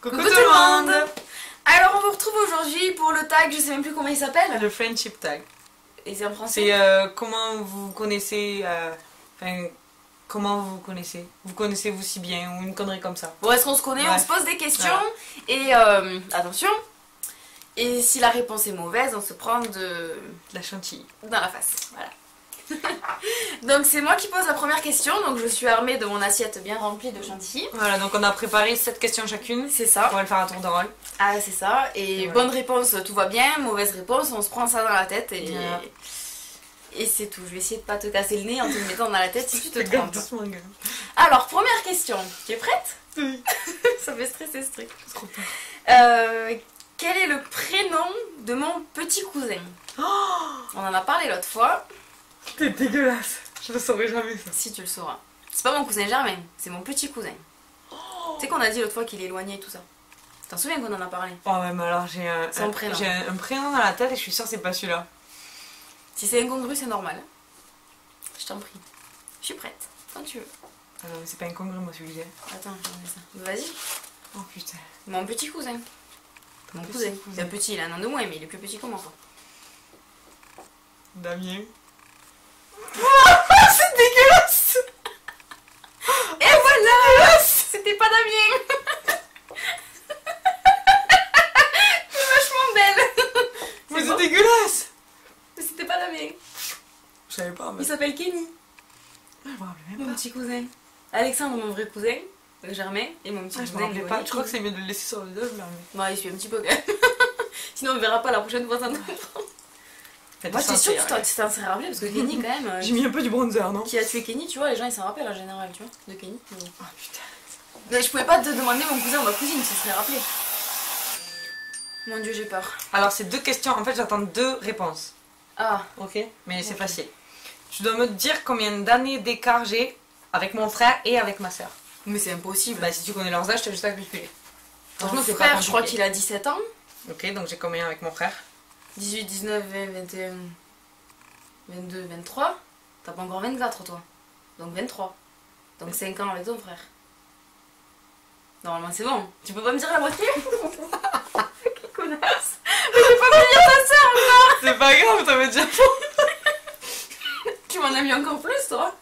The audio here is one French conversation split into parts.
Coucou tout le monde. Alors on vous retrouve aujourd'hui pour le tag, je sais même plus comment il s'appelle. Le friendship tag. Et c'est en français. C'est comment vous connaissez, enfin comment vous connaissez. Vous connaissez-vous si bien ou une connerie comme ça. Bon, est-ce qu'on se connaît? Ouais. On se pose des questions Ouais. et attention. Et si la réponse est mauvaise, on se prend de La chantilly. dans la face. Voilà. Donc c'est moi qui pose la première question, donc je suis armée de mon assiette bien remplie de chantilly. Voilà, donc on a préparé 7 questions chacune. C'est ça. On va le faire à tour de rôle. Ah c'est ça. Et voilà. bonne réponse, tout va bien. Mauvaise réponse, on se prend ça dans la tête et... Voilà. Et c'est tout. Je vais essayer de pas te casser le nez en te le mettant dans la tête si tu te Regarde trompes. doucement, gars. Alors, première question. Tu es prête? Oui. Ça fait stresser ce truc. Trop peur. Quel est le prénom de mon petit cousin? Oh, On en a parlé l'autre fois. t'es dégueulasse. Je le saurais jamais ça. Si tu le sauras. C'est pas mon cousin Germain, c'est mon petit cousin. Tu sais qu'on a dit l'autre fois qu'il est éloigné et tout ça. T'en souviens qu'on en a parlé? Oh ouais, mais alors j'ai Son prénom. j'ai un prénom dans la tête et je suis sûre que c'est pas celui-là. Si c'est incongru, c'est normal. Je t'en prie. Je suis prête. Quand tu veux. Alors c'est pas incongru moi celui que j'ai. Attends, je remets ça. Vas-y. Oh putain. Mon petit cousin. Mon Petit cousin. cousin. C'est un petit, il a un an de moins, mais il est plus petit que moi. Quoi. Damien. C'est dégueulasse. Et voilà. C'était pas Damien. C'est vachement belle. Mais bon c'est dégueulasse. Mais c'était pas Damien. Je savais pas mais... Il s'appelle Kenny. Je me rappelais même Mon pas. petit cousin. Alexandre, mon vrai cousin. Germain. Et mon petit Ah, je me cousin. rappelais pas. Je crois que c'est mieux de le laisser sur le dos, je l'ai remis. Bah, il suit un petit peu quand même. Sinon, on verra pas la prochaine fois. Ça nous... Moi, j'étais sûre que tu t'en serais rappelé parce que Kenny, quand même. J'ai mis un peu du bronzer, non? Qui a tué Kenny, tu vois, les gens ils s'en rappellent en général, tu vois, de Kenny. Mais bon. Oh putain. Mais je pouvais pas te demander mon cousin ou ma cousine, ça serait rappelé. Mon dieu, j'ai peur. Alors, c'est 2 questions. En fait, j'attends 2 réponses. Ah, Ok. Mais c'est Ok. facile. Tu dois me dire combien d'années d'écart j'ai avec mon frère et avec ma soeur. mais c'est impossible. Bah, si tu connais leurs âges, t'as juste à calculer. Ton Franchement, c'est pas frère, compliqué. je crois qu'il a 17 ans. Ok, donc j'ai combien avec mon frère? 18, 19, 20, 21, 22, 23. T'as pas encore 24 toi. Donc 23. Donc 5 ans avec ton frère. Normalement c'est bon. Tu peux pas me dire la moitié? Quelle connasse. Mais je peux pas me dire ta soeur encore. C'est pas grave, ça veut dire. Tu m'en as mis encore plus toi.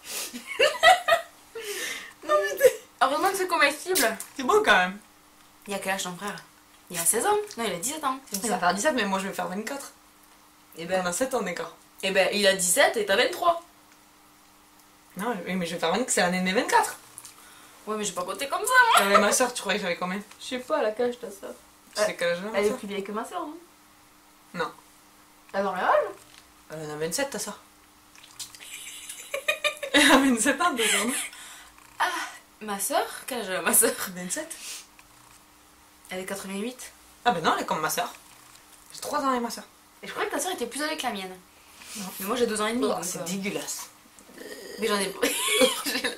Heureusement que c'est comestible. C'est bon quand même. Il a quel âge ton frère? Il a 16 ans. Non, il a 17 ans. C'est Il va 17. faire 17, mais moi je vais faire 24. Et On ben, a 7 ans d'écart. il a 17 et t'as 23. Non, mais je vais faire 24, c'est l'année de mes 24. Ouais, mais j'ai pas compté comme ça. J'avais ma soeur, tu croyais que j'avais combien? Je sais pas, la cage ta soeur. Tu sais quel âge j'ai, ma Elle est soeur? plus vieille que ma soeur, non? Non. Elle a âge? Elle en a 27, ta soeur. Elle a 27 ans déjà, non? Ma soeur? Quel âge a ma soeur? 27. Elle est 88. Ah ben non, elle est comme ma soeur. J'ai 3 ans avec ma soeur. Et je croyais que ta soeur était plus âgée que la mienne. Non. Mais moi j'ai 2 ans et demi. Oh, donc, c'est dégueulasse. Mais j'en ai.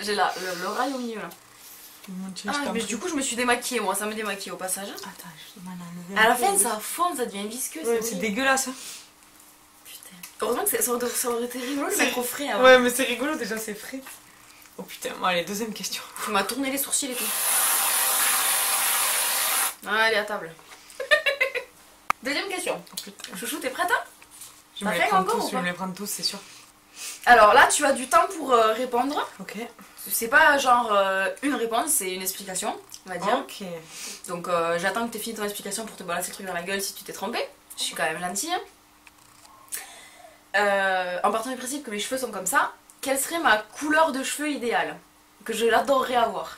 j'ai le rail au milieu là. Mon Dieu, Ah, je t'en mais prie. du coup je me suis démaquillée, moi ça me démaquille au passage. Hein. Attends, je vais mal enlever. À la un peu. fin ça fond, ça devient visqueux. Ouais, c'est horrible. dégueulasse. Hein. Putain. Heureusement que ça aurait été rigolo de C'est- mettre au frais avant. Ouais, mais c'est rigolo déjà, c'est frais. Oh putain, bon, allez, deuxième question. Tu m'as tourné les sourcils et tout. Allez, à table. Deuxième question. Oh, putain. Chouchou, t'es prête hein? Je vais T'as me les fait prendre encore tous, ou je vais pas me les prendre tous, c'est sûr. Alors là, tu as du temps pour répondre. Ok. C'est pas genre une réponse, c'est une explication, on va dire. Ok. Donc j'attends que tu aies fini ton explication pour te balancer le truc dans la gueule si tu t'es trompé. Je suis quand même gentille. En partant du principe que mes cheveux sont comme ça, quelle serait ma couleur de cheveux idéale? Que je l'adorerais avoir.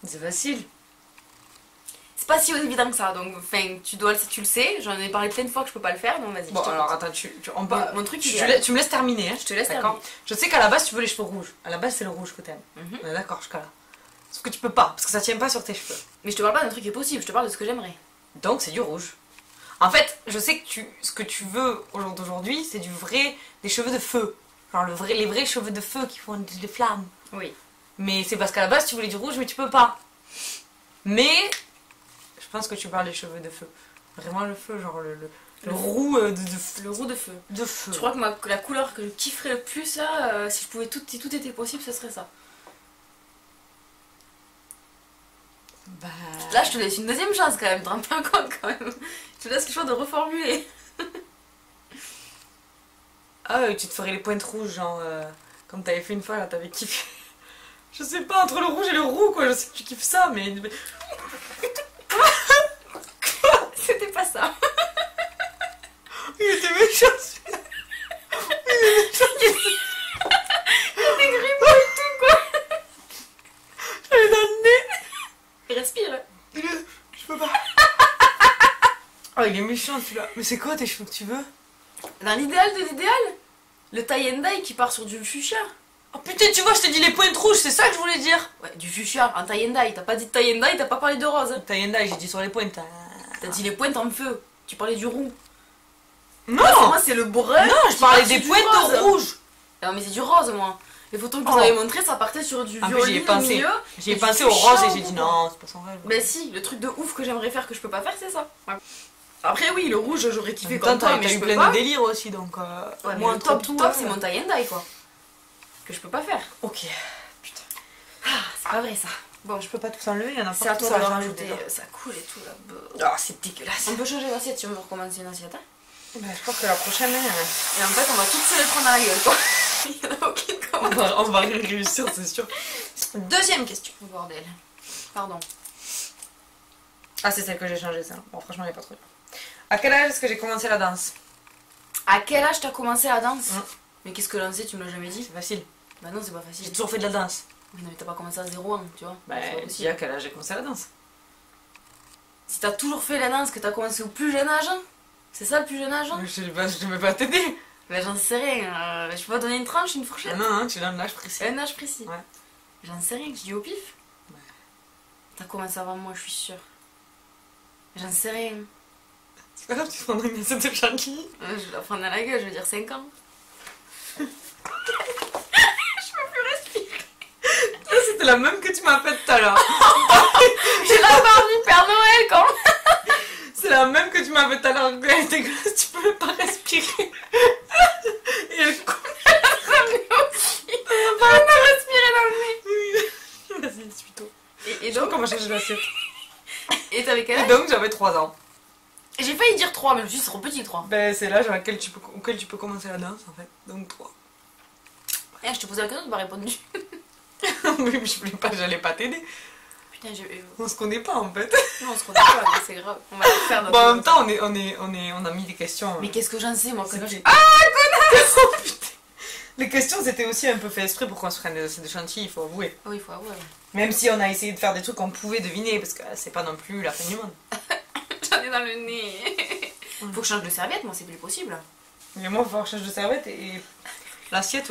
C'est facile. C'est pas si évident que ça, donc enfin tu le sais, j'en ai parlé plein de fois que je peux pas le faire, donc vas-y. Bon, je te alors raconte. attends, on parle. Mon truc idéal. Tu me laisses terminer, hein. Je te laisse D'accord. terminer. Je sais qu'à la base, tu veux les cheveux rouges. À la base, c'est le rouge que t'aimes. Mhm. On est d'accord jusqu'à là. Sauf que tu peux pas, parce que ça tient pas sur tes cheveux. Mais je te parle pas d'un truc qui est possible, je te parle de ce que j'aimerais. Donc, c'est du rouge. En fait, je sais que ce que tu veux au jour d'aujourd'hui, c'est des cheveux de feu. Genre les vrais cheveux de feu qui font des flammes. Oui. Mais c'est parce qu'à la base, tu voulais du rouge, mais tu peux pas. Mais, je pense que tu parles des cheveux de feu. Vraiment le feu, genre le roux Le roux de feu. de feu. Je crois que la couleur que je kifferais le plus là, si tout était possible, ce serait ça. Bah... Là, je te laisse une deuxième chance quand même, tu te rends pas compte quand même. Je te laisse le choix de reformuler. Ah ouais, tu te ferais les pointes rouges, genre... comme t'avais fait une fois, là, t'avais kiffé. Je sais pas, entre le rouge et le roux, quoi. Je sais que tu kiffes ça, mais... C'était pas ça. Il était méchant, celui-là. Il est méchant. Il y a des grimaces et tout, quoi. J'allais dans le nez. Il respire. Je peux pas. Oh, il est méchant, celui-là. Mais c'est quoi tes cheveux que tu veux? Dans l'idéal de l'idéal, le tie and dye qui part sur du fuchsia. Oh putain, tu vois, je t'ai dit les pointes rouges, c'est ça que je voulais dire. Ouais, du fuchsia, en tie and dye. T'as pas dit tie and dye, t'as pas parlé de rose. Tie and dye, j'ai dit sur les pointes. T'as dit les pointes en feu. Tu parlais du roux. Non. Moi, c'est le brun. Non, je parlais des pointes de rouge. Non, mais c'est du rose, moi. Les photos que Oh. vous avez montrées, ça partait sur du En plus, violet au milieu. J'y ai et du pensé au fuchsia rose et au j'ai dit bout. non, c'est pas son rêve. Ben si, le truc de ouf que j'aimerais faire que je peux pas faire, c'est ça. Ouais. Après, oui, le rouge, j'aurais kiffé En comme même temps, toi, mais t'as je eu peux plein pas. de délires aussi, donc... Ouais, mais moi, le top tout, du top, c'est mon tie and dye, quoi. Que je peux pas faire. Ok. Putain. Ah, c'est pas vrai, ça. Bon, Je peux pas tout enlever, il y en a c'est à partout, toi de ça rajouter. dedans. Ça coule et tout, là. Oh, c'est dégueulasse. On peut changer d'assiette si on veut recommencer une assiette, hein. Bah, je pense que la prochaine... Et en fait, on va toutes se les prendre à la gueule, quoi. Il y en a aucune commande. on va réussir, c'est sûr. Deuxième question. Oh, bordel. Pardon. Ah, c'est celle que j'ai changée, ça. Bon, franchement, elle est pas trop dure. À quel âge est-ce que j'ai commencé la danse? À quel âge t'as commencé la danse? Hein. Mais qu'est-ce que danser, tu me l'as jamais dit? C'est facile. Bah non, c'est pas J'ai facile. toujours fait de la danse. Non, mais t'as pas commencé à 0 ans, tu vois. Bah, C'est pas dis possible. à quel âge j'ai commencé la danse? Si t'as toujours fait la danse, que t'as commencé au plus jeune âge, hein, c'est ça le plus jeune âge? Hein. Je ne vais pas t'aider. Bah j'en sais rien. Je peux pas donner une tranche, une fourchette? Ah non, tu donnes l'âge précis. Un âge précis? Ouais. J'en sais rien, je dis au pif. Ouais. T'as commencé avant moi, je suis sûre. J'en sais rien. C'est pas grave, tu prendras une assiette de chantilly. Je vais la prendre à la gueule, je veux dire 5 ans. Ça, c'était la même que tu m'as faite tout à l'heure. J'ai la barbe du Père Noël quand même. C'est la même que tu m'as faite tout à l'heure. Elle est dégueulasse, tu peux même pas respirer. Et elle coupe. aussi. On a respiré dans le nez. Vas-y, suis-toi. Et Je sais pas donc, comment changer l'assiette. et t'avais quel Et âge? donc, j'avais 3 ans. J'ai failli dire 3, mais je me suis dit c'est trop petit 3. Ben, c'est l'âge auquel tu peux commencer la danse, en fait. Donc, 3. Eh, je te posais la question, tu m'as répondu. Oui, mais j'allais pas t'aider. Putain, On se connaît pas, en fait. non, on se connaît pas, mais c'est grave. On va la faire dans Bon, en tous même temps, on a mis des questions. Mais qu'est-ce que j'en sais, moi, que C'était- j'ai... Ah, connasse. Oh, putain. Les questions, c'était aussi un peu fait exprès pour qu'on se prenne des chantilly, il faut avouer. Oui, il faut avouer. Même si on a essayé de faire des trucs qu'on pouvait deviner, parce que c'est pas non plus la fin du monde. J'en ai dans le nez. Faut que je change de serviette, moi, c'est plus possible. Mais moi, il va falloir que je change de serviette et l'assiette,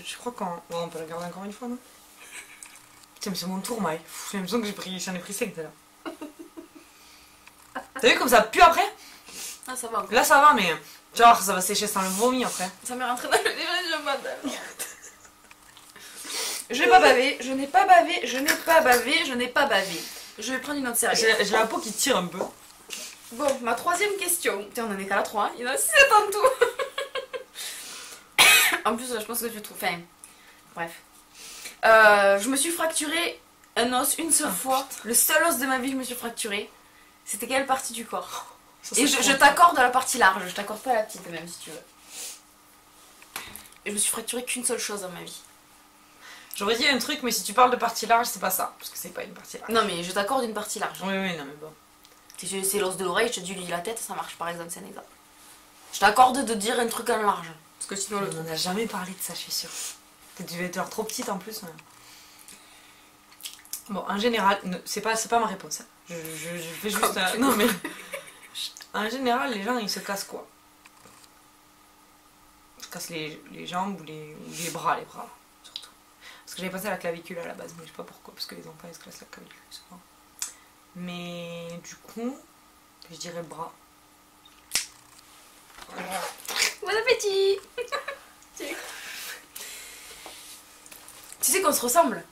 je crois qu'on peut la garder encore une fois, non? Putain, mais c'est mon tour, Maï. J'ai l'impression que j'en ai pris 5 tout à l'heure. T'as vu comme ça pue après? Ah, ça va encore. Là, ça va, mais genre, ça va sécher sans le vomi après. Ça m'est rentré dans le nez, je n'ai pas bavé. Je n'ai pas bavé, je n'ai pas bavé, je n'ai pas bavé, je n'ai pas bavé. Je vais prendre une autre serviette. J'ai la peau qui tire un peu. Bon, ma troisième question. Putain, on en est qu'à la 3, hein. Il y en a 7 en tout. En plus, je pense que tu trouves. Enfin, bref. Je me suis fracturé un os une seule fois. Le seul os de ma vie, je me suis fracturé. C'était quelle partie du corps? Ça, Et c'est je t'accorde la partie large, je t'accorde pas la petite, même si tu veux. Et je me suis fracturé qu'une seule chose dans ma vie. J'aurais dit un truc, mais si tu parles de partie large, c'est pas ça. Parce que c'est pas une partie large. Non, mais je t'accorde une partie large. Oui, oui, non, mais bon. Si c'est l'os de l'oreille, je te dis la tête, ça marche par exemple, c'est un exemple. Je t'accorde de dire un truc en large. Parce que sinon, On n'en a jamais parlé de ça, je suis sûre. Tu devais être trop petite en plus. Bon, en général, c'est pas ma réponse. Hein. Je fais juste. Non, mais. En général, les gens ils se cassent quoi? Ils se cassent les jambes ou les bras, surtout. Parce que j'avais pensé à la clavicule à la base, mais je sais pas pourquoi, parce que les enfants ils se cassent la clavicule souvent. Mais du coup, je dirais bras. Bon appétit. Tu sais qu'on se ressemble?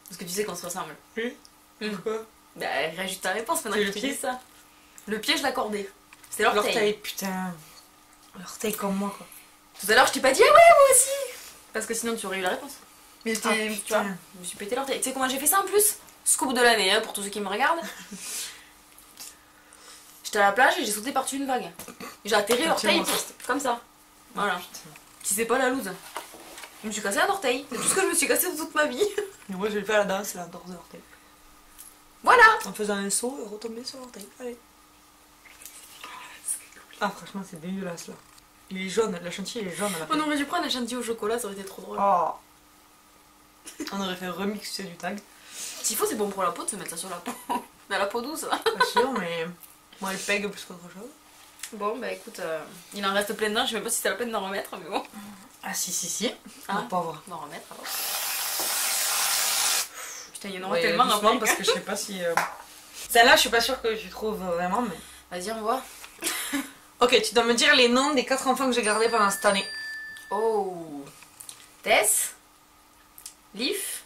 Parce que tu sais qu'on se ressemble. Oui. Pourquoi? Bah, réagis ta réponse maintenant C'est que le je te dis pied. ça. Le pied, je l'accordais. C'était l'orteil. L'orteil, putain. L'orteil comme moi, quoi. Tout à l'heure, je t'ai pas dit, ah ouais, moi aussi. Parce que sinon, tu aurais eu la réponse. Mais tu vois, je me suis pété l'orteil. Tu sais comment j'ai fait ça en plus? Scoop de l'année, hein, pour tous ceux qui me regardent. J'étais à la plage et j'ai sauté par-dessus une vague. J'ai atterri l'orteil comme ça. Voilà. Si c'est pas la loose. Je me suis cassé un orteil. C'est tout ce que je me suis cassé de toute ma vie. Et moi, j'ai fait la danse, la danse de l'orteil. Voilà. En faisant un saut et retomber sur l'orteil. Allez. Ah, franchement, c'est dégueulasse là. Il est jaune, la chantilly elle est jaune à la fin. On aurait dû prendre un chantilly au chocolat, ça aurait été trop drôle. Oh. On aurait fait remixer du tag. S'il faut, c'est bon pour la peau de se mettre ça sur la peau. Dans la peau douce. Pas sûr, mais moi, elle pègue plus qu'autre chose. Bon, bah écoute, il en reste plein dedans. Je sais même pas si c'est la peine d'en remettre, mais bon. Ah, si. Ah, on va pas voir. On va en remettre alors. Putain, il y en aura Ouais, tellement doucement, après. parce que je sais pas si. Celle-là, je suis pas sûre que tu trouves vraiment, mais. Vas-y, on voit. Ok, tu dois me dire les noms des 4 enfants que j'ai gardés pendant cette année. Oh. Tess. Leaf.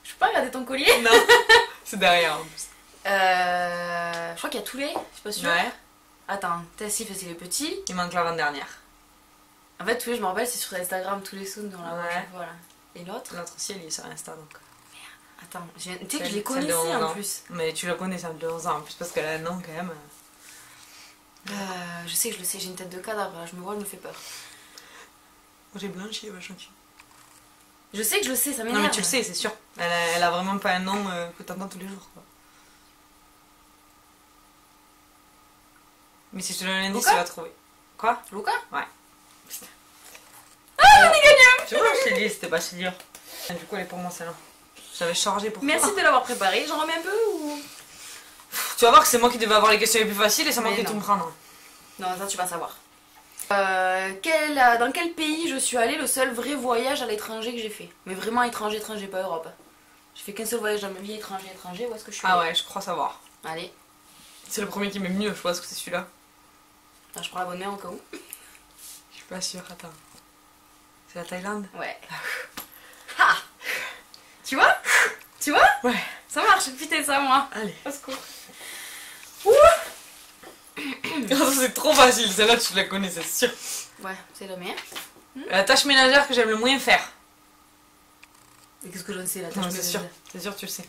Je peux pas regarder ton collier? Non, c'est derrière en plus. Je crois qu'il y a tous les. Je suis pas sûre. Ouais. Attends, Tess, Leaf, c'est les petits. Il manque l'avant-dernière. En fait, tous les, je me rappelle, c'est sur Instagram, tous les sons dans la Ouais. Voilà. Et l'autre? L'autre aussi, elle est sur Insta donc. Attends, tu sais que je Celle- les connaissais celle de 11 en ans. plus. Mais tu la connais, celle de 11 ans en plus, parce qu'elle a un nom quand même. Je sais que je le sais, j'ai une tête de cadavre, là. Je me vois, je me fais peur. Moi j'ai blanchi, ma chantilly. Je sais que je le sais, ça m'énerve. Non, mais tu le sais, c'est sûr. Elle a vraiment pas un nom que t'entends tous les jours. Quoi. Mais si je te donne un indice, Luca tu vas trouver. Quoi? Luca? Ouais. Ah, on est gagnant! Tu vois, je t'ai dit, c'était pas si dur. Et du coup, elle est pour moi celle-là. J'avais chargé pour Merci toi. de l'avoir préparé. J'en remets un peu ou. Tu vas voir que c'est moi qui devais avoir les questions les plus faciles et c'est moi Mais qui vais non. tout me prendre. Non, ça tu vas savoir. Dans quel pays je suis allée le seul vrai voyage à l'étranger que j'ai fait? Mais vraiment étranger, pas Europe. J'ai fait qu'un seul voyage dans ma vie, étranger. Où est-ce que je suis Ah allée? ouais, je crois savoir. Allez, C'est le premier qui m'est venu, je pense que c'est celui-là. là, je prends la bonne main au cas où. Je suis pas sûre, attends. C'est la Thaïlande? Ouais. Ha! Tu vois? Tu vois? Ouais. Ça marche, putain, ça moi. Allez. Au secours. C'est trop facile, celle-là tu la connais, c'est sûr. Ouais, c'est la mienne. La tâche ménagère que j'aime le moins faire. Et qu'est-ce que j'en sais la tâche Non, c'est ménagère? sûr, c'est sûr, tu le sais.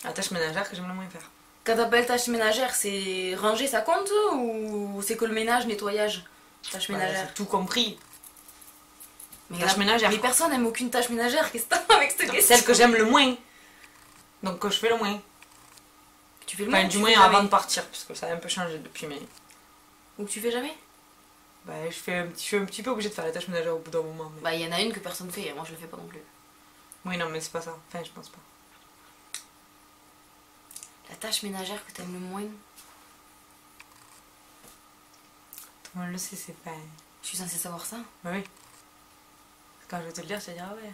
La tâche ménagère que j'aime le moins faire. Quand t'appelles tâche ménagère, c'est ranger ça compte ou c'est que le ménage, nettoyage? Tâche ménagère. C'est tout compris. Mais Tâche ménagère. Mais personne n'aime aucune tâche ménagère. Qu'est-ce que t'as avec cette question? Celle que j'aime le moins. Donc que je fais le moins. Tu fais le Enfin, moins, du tu moins fais avant jamais. de partir, parce que ça a un peu changé depuis, mais. Ou que tu fais jamais? Bah, je suis un petit peu obligée de faire la tâche ménagère au bout d'un moment. Mais... Bah, il y en a une que personne fait et moi je le fais pas non plus. Oui, non, mais c'est pas ça. Enfin, je pense pas. La tâche ménagère que t'aimes le moins? Tout le monde le sait, c'est pas. Je suis censée savoir ça? Bah oui. Quand je vais te le dire, tu vas dire ah ouais.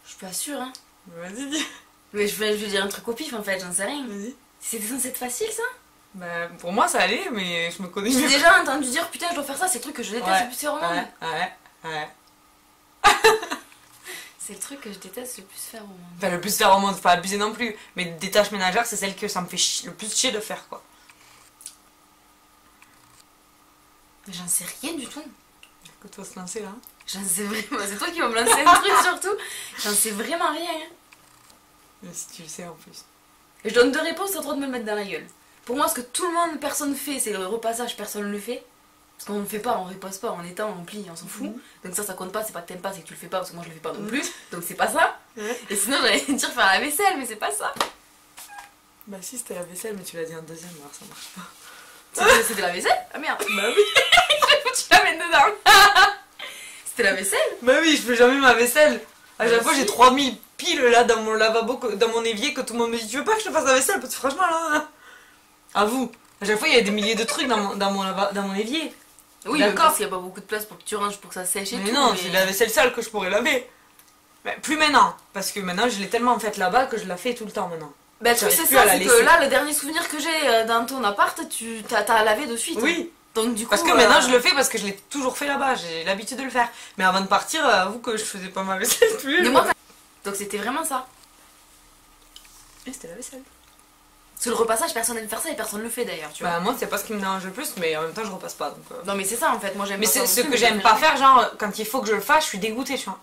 Je suis pas sûre, hein. Vas-y, dis. Mais je vais dire un truc au pif en fait, j'en sais rien. Vas-y. C'était censé être facile ça? Bah, pour moi, ça allait, mais je me connais J'ai mieux. déjà entendu dire putain, je dois faire ça, c'est le truc que je déteste Ouais, le plus faire au monde. Ouais. C'est le truc que je déteste le plus faire au monde. Enfin, le plus faire au monde, faut pas abuser non plus. Mais des tâches ménagères, c'est celle que ça me fait le plus chier de faire, quoi. Mais j'en sais rien du tout. Que toi se lancer là. J'en sais vraiment. C'est toi qui vas me lancer un truc surtout. J'en sais vraiment rien. Hein. Mais si tu le sais en plus. Et je donne deux réponses, t'as le droit de me le mettre dans la gueule. Pour moi, ce que tout le monde, personne fait, c'est le repassage, personne ne le fait. Parce qu'on ne le fait pas, on repasse pas, on étend, on plie, on s'en fout. Donc ça compte pas, c'est pas que t'aimes pas, c'est que tu le fais pas, parce que moi je le fais pas non plus. Donc c'est pas ça. Et sinon j'allais dire faire la vaisselle, mais c'est pas ça. Bah si, c'était la vaisselle, mais tu l'as dit en deuxième, alors ça marche pas. C'était de la vaisselle? Ah merde. Bah oui. Tu la mets dedans. C'était la vaisselle? Bah oui, je fais jamais ma vaisselle. À chaque Bah fois, si. j'ai 3000 piles là dans mon lavabo, dans mon évier, que tout le monde me dit tu veux pas que je te fasse la vaisselle? Parce que franchement là. À vous. À chaque fois, il y a des milliers de trucs dans mon évier. Oui, D'accord. d'accord, s'il n'y a pas beaucoup de place pour que tu ranges pour que ça sèche et Mais tout. non, mais... c'est la vaisselle sale que je pourrais laver. Mais plus maintenant. Parce que maintenant, je l'ai tellement en fait là-bas que je la fais tout le temps maintenant. Bah, le truc, J'arrive c'est plus ça, à la c'est que laisser. là, le dernier souvenir que j'ai dans ton appart, t'as lavé de suite. Oui. Donc, du coup. Parce que maintenant, je le fais parce que je l'ai toujours fait là-bas. J'ai l'habitude de le faire. Mais avant de partir, avoue que je faisais pas ma vaisselle plus. Mais moi, donc, c'était vraiment ça. Et c'était la vaisselle. Parce que le repassage, personne n'aime faire ça et personne le fait d'ailleurs, tu vois. Bah moi c'est pas ce qui me dérange le plus, mais en même temps je repasse pas donc... Non mais c'est ça en fait, moi j'aime Mais pas ça c'est non ce plus, que mais j'aime je pas fais jamais. faire, genre quand il faut que je le fasse, je suis dégoûtée, tu vois.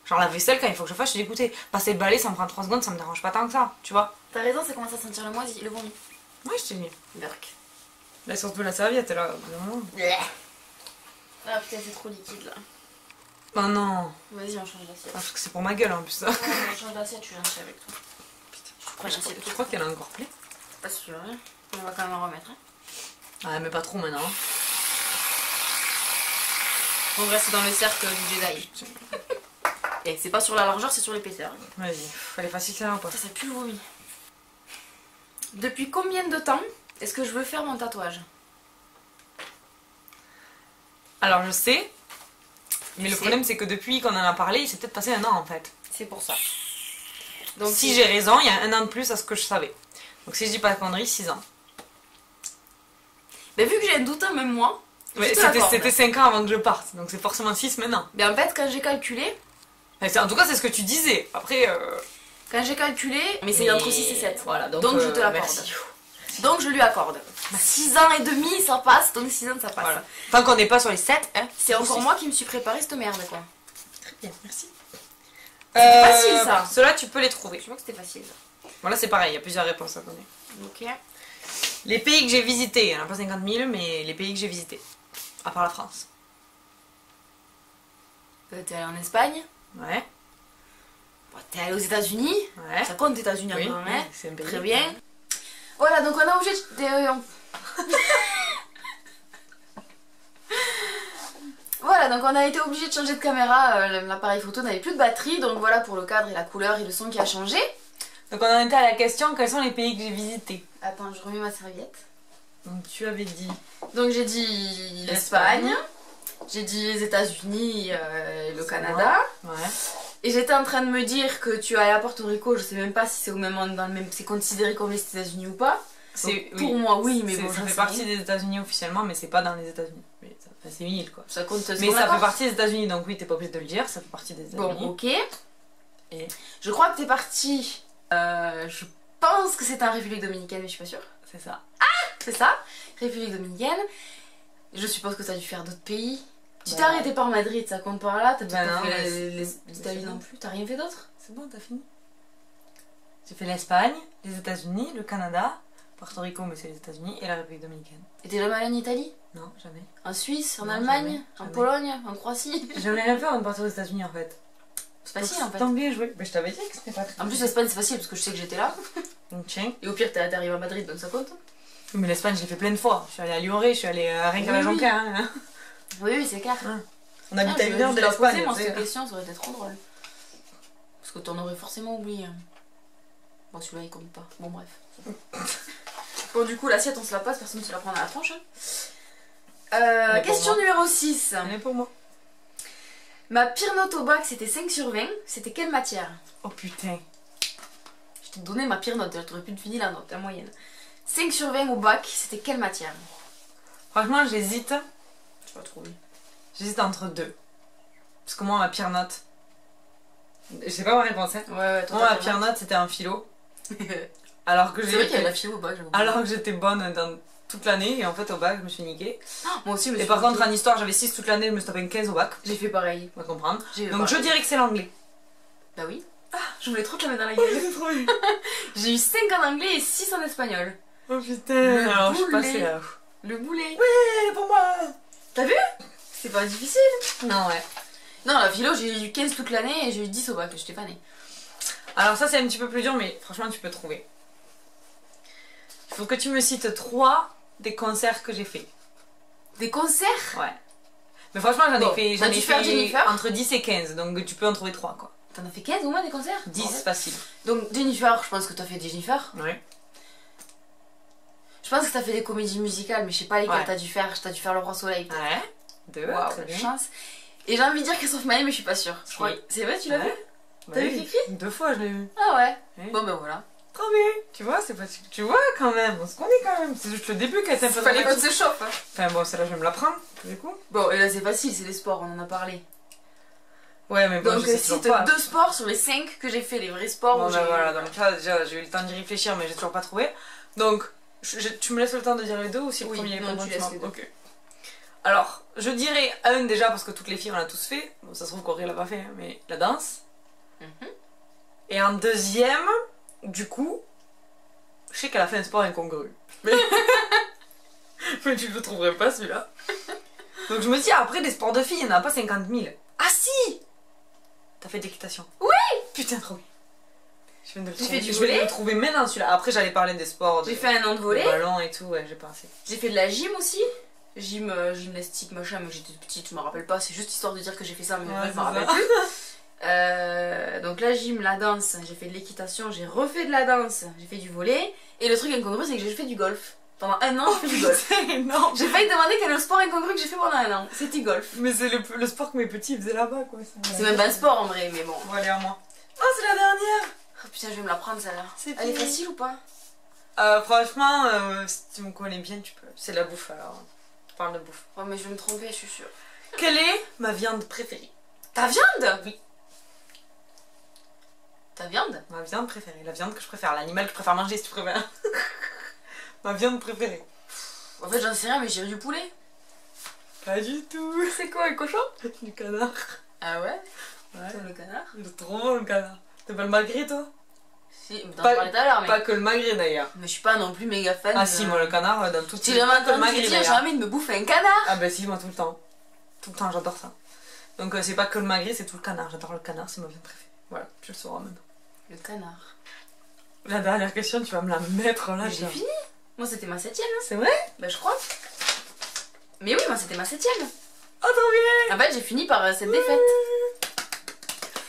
Genre la vaisselle, quand il faut que je le fasse, je suis dégoûtée. Passer le balai, ça me prend 3 secondes, ça me dérange pas tant que ça, tu vois. T'as raison, ça commence à sentir le moisi, le vomi. Ouais, je t'ai dit. Burk. Là, surtout la serviette, là. Vraiment. Ah putain, c'est trop liquide là. Oh non. Vas-y, on change d'assiette. Ah, parce que c'est pour ma gueule en plus ça. Ouais, on change d'assiette, je suis gentille avec toi. Putain, Je crois qu'elle a encore plein. Pas sûr, hein. On va quand même en remettre. Hein. Ah, mais pas trop maintenant. On reste dans le cercle du Jedi. Et c'est pas sur la largeur, c'est sur l'épaisseur. Vas-y, elle est facile ça ou pas? Ça pue le vomi. Depuis combien de temps est-ce que je veux faire mon tatouage? Alors je sais, mais le problème c'est que depuis qu'on en a parlé, il s'est peut-être passé 1 an en fait. C'est pour ça. Donc si j'ai raison, il y a 1 an de plus à ce que je savais. Donc si je dis pas de conneries, 6 ans. Mais vu que j'ai un doute, même moi, Ouais, c'était 5 ans avant que je parte, donc c'est forcément 6 maintenant. Mais en fait, quand j'ai calculé, En tout cas, c'est ce que tu disais. Après, quand j'ai calculé, mais c'est entre 6 et 7. Voilà, donc je te l'accorde. merci. Donc je lui accorde. 6 ans et demi, ça passe, donc 6 ans, ça passe. Voilà. Tant qu'on n'est pas sur les 7, hein. C'est encore moi qui me suis préparé cette merde, quoi. Très bien, merci. C'est facile, ça. Ceux-là, tu peux les trouver. Je vois que c'était facile. Voilà, c'est pareil, il y a plusieurs réponses à donner. Ok. Les pays que j'ai visités, il n'y en a pas 50 000, mais les pays que j'ai visités. À part la France. T'es allé en Espagne. Ouais. Bon, t'es allé aux États-Unis. Ouais. Ça compte, États-Unis Oui, encore, oui, hein. c'est un pays. Très bien. Voilà, donc on a obligé de... Voilà, donc on a été obligé de changer de caméra. L'appareil photo n'avait plus de batterie, donc voilà pour le cadre et la couleur et le son qui a changé. Donc on en était à la question, quels sont les pays que j'ai visités? Attends, je remets ma serviette. Donc tu avais dit... Donc j'ai dit l'Espagne, j'ai dit les États-Unis, le Canada. Ouais. Et j'étais en train de me dire que tu allais à Porto Rico, je sais même pas si c'est au même dans le même, c'est considéré comme les États-Unis ou pas. Donc, pour moi oui, mais bon, ça j'en fait sais partie rien. des États-Unis officiellement, mais c'est pas dans les États-Unis. C'est une île quoi. Ça compte. Mais ça fait partie des États-Unis, donc oui, t'es pas obligé de le dire, ça fait partie des États-Unis. Bon, ok. Et je crois que t'es parti. Je pense que c'est en République Dominicaine, mais je suis pas sûre. c'est ça. C'est ça, République Dominicaine. Je suppose que t'as dû faire d'autres pays. Tu t'es Bah. arrêté par Madrid, ça compte par là. T'as Bah pas non, fait mais les c'est États-Unis bon. non plus. T'as rien fait d'autre? C'est bon, t'as fini. J'ai fait l'Espagne, les États-Unis, le Canada, Porto Rico, mais c'est les États-Unis, et la République Dominicaine. Et t'es jamais allé en Italie? Non, jamais. En Suisse? En Non, Allemagne? jamais, En jamais. Pologne? En Croatie? J'en ai rien fait avant de partir aux États-Unis en fait. C'est facile en fait. Tant bien joué. Mais je t'avais dit que c'était pas très. En plus, l'Espagne c'est facile parce que je sais que j'étais là. Donc tiens. Et au pire, t'arrives à Madrid donc ça compte. Mais l'Espagne, j'ai fait plein de fois. Je suis allée à Lyon-Ré, je suis allée à rien qu'à la Oui, oui. Jonquière. Hein. Oui, oui, c'est clair. On habite à Je 1 heure de la poser, l'Espagne. moi, tu sais. cette question, ça aurait été trop drôle. Parce que t'en aurais forcément oublié. Bon, celui-là il compte pas. Bon, bref. Bon, du coup, l'assiette on se la passe, personne ne se la prend à la tronche. Mais pour Question moi. numéro 6. Elle est pour moi. Ma pire note au bac c'était 5 sur 20. C'était quelle matière? Oh putain. Je t'ai donné ma pire note, t'aurais pu te finir la note, la moyenne. 5 sur 20 au bac, c'était quelle matière? Franchement, j'hésite. Je vais pas trouver. J'hésite entre deux. Parce que moi, ma pire note. Je sais pas ma réponse. Hein. Ouais, toi, Moi, ma t'as pire note, c'était en philo. C'est Alors que vrai qu'il y a j'ai. la philo au bac, j'avoue. Alors que j'étais bonne dans toute l'année, et en fait, au bac, je me suis niquée. Moi aussi, je me Et suis par contre, niquée. en histoire, j'avais 6 toute l'année, je me suis tapé une 15 au bac. J'ai fait pareil. On va comprendre. J'ai fait Donc, je pareil. dirais que c'est l'anglais. Bah oui. Je voulais trop te la mettre dans la gueule. J'ai eu 5 en anglais et 6 en espagnol. Oh putain. Le Alors, je suis boulet. passée là. Le boulet. Ouais, pour moi. T'as vu? C'est pas difficile. Non, ouais. Non, la philo, j'ai eu 15 toute l'année et j'ai eu 10 au bac, j'étais pas née. Alors, ça, c'est un petit peu plus dur, mais franchement, tu peux trouver. Il faut que tu me cites 3 des concerts que j'ai fait. Des concerts? Ouais. Mais franchement, j'en Bon, ai fait, t'as dû faire Jennifer entre 10 et 15, donc tu peux en trouver 3 quoi. T'en as fait 15 au moins des concerts? 10 Bordel. facile. Donc Jennifer, je pense que t'as fait des Jennifer. Ouais. Je pense que t'as fait des comédies musicales, mais je sais pas lesquelles Ouais. t'as dû faire. T'as dû faire Le Roi Soleil. peut-être. Ouais. 2, Waouh, très la bien. chance. Et j'ai envie de dire Christophe Maé, mais je suis pas sûre. Je crois. Oui. C'est vrai, tu l'as Ouais. vu? Bah T'as vu oui. l'écrit? 2 fois, je l'ai vu. Ah ouais. Oui. Bon ben voilà. Trop bien. Tu vois, c'est pas... Tu vois quand même, on se connaît quand même. C'est juste le début qui a été un peu Fallait qu'on dramatique. se chauffe. Hein. Enfin bon, celle-là, je vais me la prendre, du coup. Bon, et là c'est facile, c'est les sports, on en a parlé. Ouais, mais bon, Donc je sais cite toujours pas. 2 sports sur les 5 que j'ai fait, les vrais sports. Bon, où ben j'ai- voilà, donc là, déjà, j'ai eu le temps d'y réfléchir, mais j'ai toujours pas trouvé. Donc, tu me laisses le temps de dire les deux ou si le Oui, premier est non, pas tu bon, laisses les deux. Ok. Alors, je dirais un déjà parce que toutes les filles on l'a tous fait. Bon, ça se trouve qu'Aurélien l'a pas fait, hein, mais la danse. Mhm. Et en deuxième, du coup, je sais qu'elle a fait un sport incongru. Mais, mais tu le trouverais pas celui-là. Donc je me dis, après des sports de filles, il n'y en a pas 50 000. Ah si! T'as fait de l'équitation. Oui! Putain, trop bien. Je viens de le J'ai trouver. fait du Je vais volley. le trouver maintenant celui-là. Après j'allais parler des sports. J'ai fait un an de de volley. ballon et tout, ouais, j'ai pensé. J'ai fait de la gym aussi. Gymnastique, machin, mais j'étais petite, je me rappelle pas. C'est juste histoire de dire que j'ai fait ça, mais en Ouais, fait, je me c'est rappelle ça. plus. Donc la gym, la danse, j'ai fait de l'équitation, j'ai refait de la danse, j'ai fait du volley. Et le truc incongru, c'est que j'ai fait du golf. Pendant un an, j'ai fait du golf. C'est énorme. J'ai failli te demander quel est le sport incongru que j'ai fait pendant un an. C'était golf. Mais c'est le sport que mes petits faisaient là-bas, quoi. C'est même pas un sport en vrai, mais bon. Bon, allez, à moi. Oh, c'est la dernière. Oh, putain, je vais me la prendre celle-là. C'est Elle est fini. facile ou pas? Franchement, si tu me connais bien, tu peux. C'est de la bouffe alors. Je parle de bouffe. Ouais, mais je vais me tromper, je suis sûre. Quelle est ma viande préférée? Ta viande? Oui. Ta viande? Ma viande préférée. La viande que je préfère. L'animal que je préfère manger si tu préfères. Ma viande préférée. En fait, j'en sais rien, mais j'ai du poulet. Pas du tout. C'est quoi, un cochon? Du canard. Ah ouais? Ouais. Comme le canard? Il est trop bon le canard. T'as pas le magret toi? Si, t'en Pas- parlais tout à l'heure, mais. Pas que le magret d'ailleurs. Mais je suis pas non plus méga fan. Ah si, moi le canard dans tout J'ai jamais pas que le entendu magret, dire, d'ailleurs. j'ai envie de me bouffer un canard. Ah bah si, moi tout le temps. Tout le temps, j'adore ça. Donc c'est pas que le magret, c'est tout le canard. J'adore le canard, c'est ma viande préférée. Voilà, tu le sauras maintenant. Le canard. La dernière question, tu vas me la mettre là. Mais j'ai genre. fini. Moi, c'était ma 7ème. C'est vrai? Bah, je crois. Mais oui, moi, c'était ma 7ème. Oh trop bien! En fait, j'ai fini par cette défaite.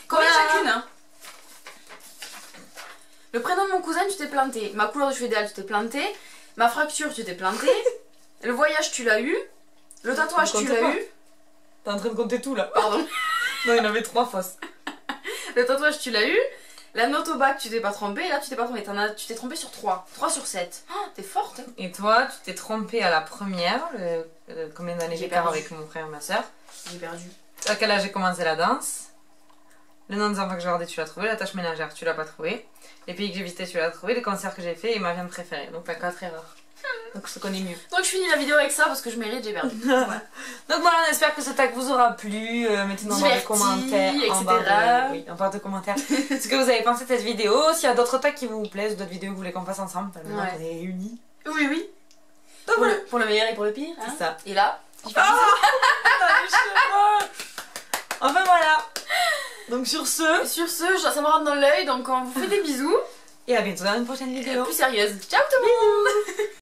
Combien Voilà. chacune, hein? Le prénom de mon cousin, tu t'es planté. Ma couleur de cheveux idéale, tu t'es planté. Ma fracture, tu t'es planté. Le voyage, tu l'as eu. Le tatouage, Ne tu compte l'as pas. eu. T'es en train de compter tout là. Pardon. Non, il y en avait 3 fausses. Le tatouage, tu l'as eu. La note au bac, tu t'es pas trompé. Et là, tu t'es pas trompé. Tu t'es trompé sur 3. 3 sur 7. Oh, t'es forte. Hein. Et toi, tu t'es trompée à la première. Combien d'années J'ai d'écart perdu. avec mon frère et ma soeur? J'ai perdu. À quel âge j'ai commencé la danse? Le nom des enfants que j'ai gardé, tu l'as trouvé. La tâche ménagère, tu l'as pas trouvé. Les pays que j'ai visités, tu l'as trouvé. Les concerts que j'ai fait et ma viande préférée. Donc t'as 4 erreurs. Donc je te connais mieux. Donc, je finis la vidéo avec ça parce que je mérite, j'ai perdu. Voilà. Donc voilà, on espère que ce tag vous aura plu. Mettez-nous dans les Diverti, commentaires, en barre etc. oui, en barre de commentaires, ce que vous avez pensé de cette vidéo. S'il y a d'autres tags qui vous plaisent ou d'autres vidéos que vous voulez qu'on fasse ensemble, maintenant Ouais. on est réunis. Oui, oui. Donc voilà, Pour le meilleur et pour le pire. Hein. c'est ça. Et là, Enfin voilà. Donc sur ce, sur ce, ça me rentre dans l'œil, donc on vous fait des bisous. et à bientôt dans une prochaine vidéo. Plus sérieuse. Ciao tout le monde.